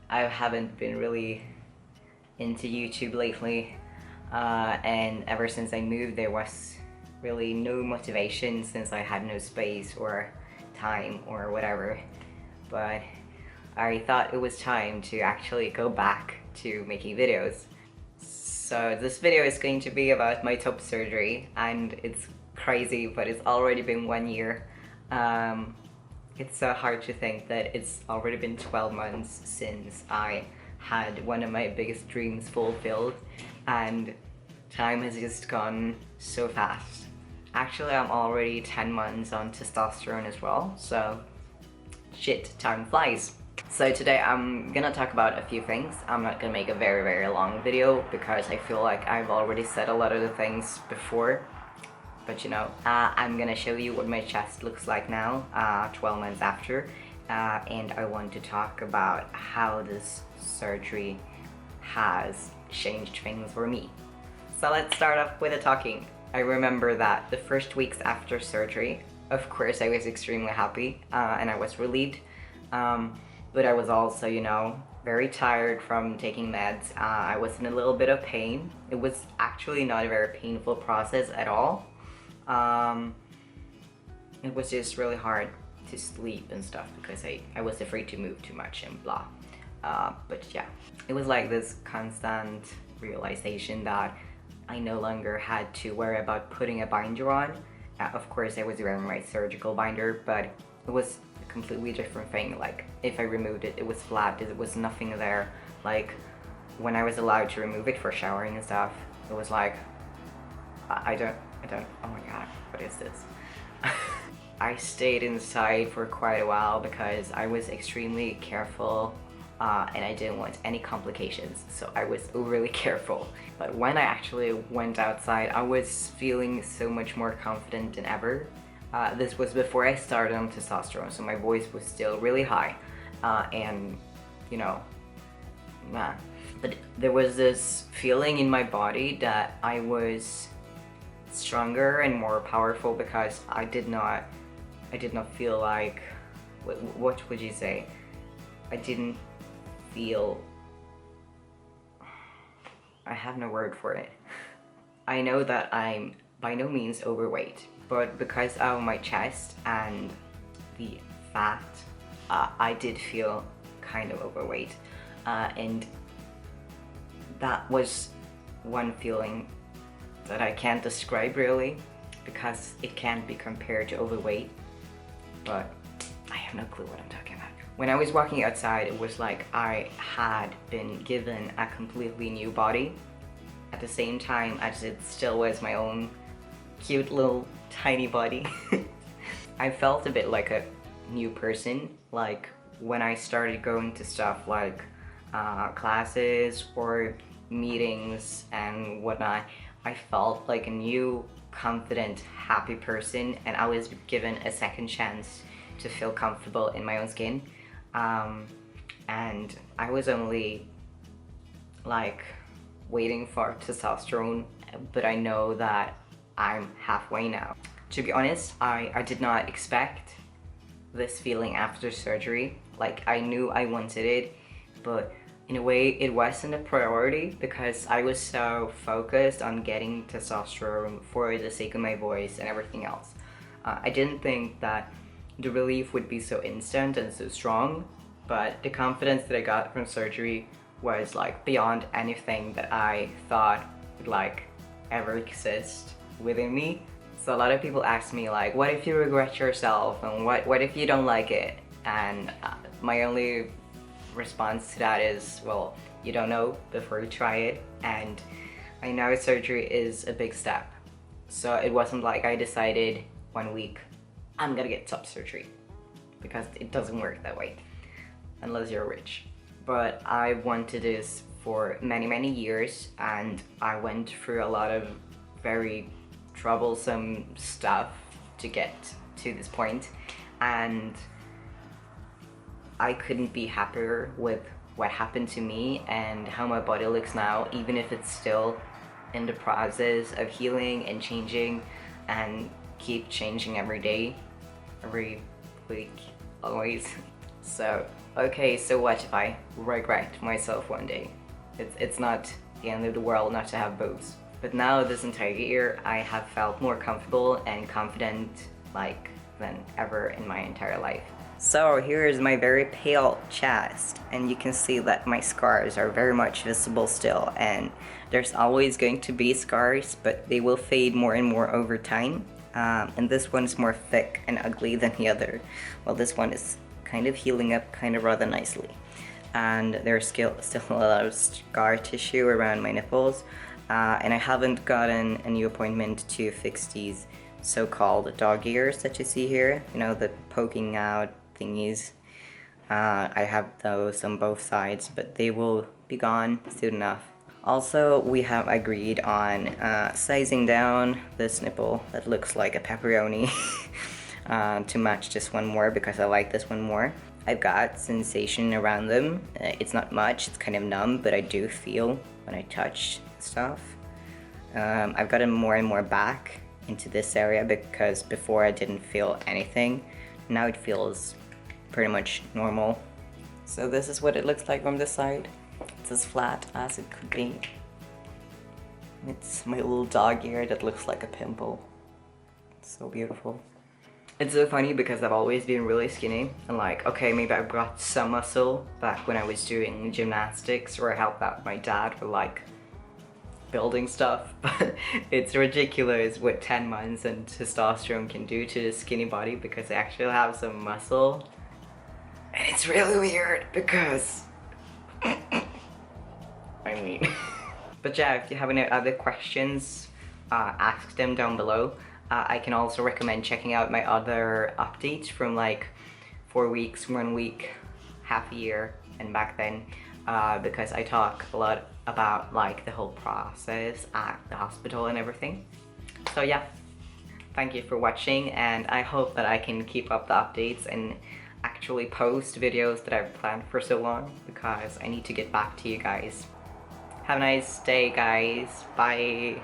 I haven't been really into YouTube lately, and ever since I moved there was really no motivation since I had no space or time or whatever. But I thought it was time to actually go back to making videos. So this video is going to be about my top surgery, and it's crazy, but it's already been 1 year. It's so hard to think that it's already been 12 months since I had one of my biggest dreams fulfilled, and time has just gone so fast. Actually, I'm already 10 months on testosterone as well, so shit, time flies. So today I'm gonna talk about a few things. I'm not gonna make a very long video because I feel like I've already said a lot of the things before. But you know, I'm gonna show you what my chest looks like now, 12 months after, and I want to talk about how this surgery has changed things for me. So let's start off with the talking. I remember that the first weeks after surgery, of course I was extremely happy, and I was relieved, but I was also, you know, very tired from taking meds. I was in a little bit of pain. It was actually not a very painful process at all. It was just really hard to sleep and stuff because I was afraid to move too much and blah. But yeah, it was like this constant realization that I no longer had to worry about putting a binder on. Of course I was wearing my surgical binder, but it was a completely different thing. Like if I removed it, it was flat, there was nothing there. Like when I was allowed to remove it for showering and stuff, it was like, I don't, oh my god, what is this? I stayed inside for quite a while because I was extremely careful, and I didn't want any complications, so I was overly careful. But when I actually went outside, I was feeling so much more confident than ever. This was before I started on testosterone, so my voice was still really high, and you know, but there was this feeling in my body that I was stronger and more powerful because I did not feel like, what would you say? I didn't feel, I have no word for it. I know that I'm by no means overweight, but because of my chest and the fat, I did feel kind of overweight, and that was one feeling that I can't describe really because it can't be compared to overweight, but I have no clue what I'm talking about. When I was walking outside, it was like I had been given a completely new body at the same time as it still was my own cute little tiny body. I felt a bit like a new person, like when I started going to stuff like classes or meetings and whatnot. I felt like a new, confident, happy person, and I was given a second chance to feel comfortable in my own skin. And I was only like waiting for testosterone, but I know that I'm halfway now. To be honest, I did not expect this feeling after surgery. Like I knew I wanted it, but in a way, it wasn't a priority because I was so focused on getting testosterone for the sake of my voice and everything else. I didn't think that the relief would be so instant and so strong, but the confidence that I got from surgery was like beyond anything that I thought would like ever exist within me. So a lot of people ask me like, what if you regret yourself and what if you don't like it? And my only response to that is, well, you don't know before you try it, and I know surgery is a big step, so it wasn't like I decided 1 week I'm gonna get top surgery, because it doesn't work that way unless you're rich. But I wanted this for many years, and I went through a lot of very troublesome stuff to get to this point, and I couldn't be happier with what happened to me and how my body looks now, even if it's still in the process of healing and changing and keep changing every day, every week, always. So Okay, so what if I regret myself one day? It's not the end of the world not to have boobs. But now this entire year, I have felt more comfortable and confident like than ever in my entire life. So here is my very pale chest, and you can see that my scars are very much visible still, and there's always going to be scars, but they will fade more and more over time. And this one is more thick and ugly than the other, while this one is kind of healing up kind of rather nicely. And there's still a lot of scar tissue around my nipples, and I haven't gotten a new appointment to fix these so-called dog ears that you see here, you know, the poking out thingies. I have those on both sides, but they will be gone soon enough. Also, we have agreed on sizing down this nipple that looks like a pepperoni to match this one more, because I like this one more. I've got sensation around them. It's not much, it's kind of numb, but I do feel when I touch stuff. I've gotten more and more back into this area because before I didn't feel anything. Now it feels pretty much normal. So this is what it looks like from this side. It's as flat as it could be. It's my little dog ear that looks like a pimple. It's so beautiful. It's so funny because I've always been really skinny, and like, okay, maybe I've got some muscle back when I was doing gymnastics or I helped out my dad with like building stuff, but it's ridiculous what 10 months and testosterone can do to the skinny body, because I actually have some muscle. And it's really weird because I mean but yeah, if you have any other questions, ask them down below. I can also recommend checking out my other updates from like 4 weeks, 1 week, half a year, and back then, because I talk a lot about like the whole process at the hospital and everything. So yeah, thank you for watching, and I hope that I can keep up the updates and actually post videos that I've planned for so long, because I need to get back to you guys. Have a nice day, guys. Bye.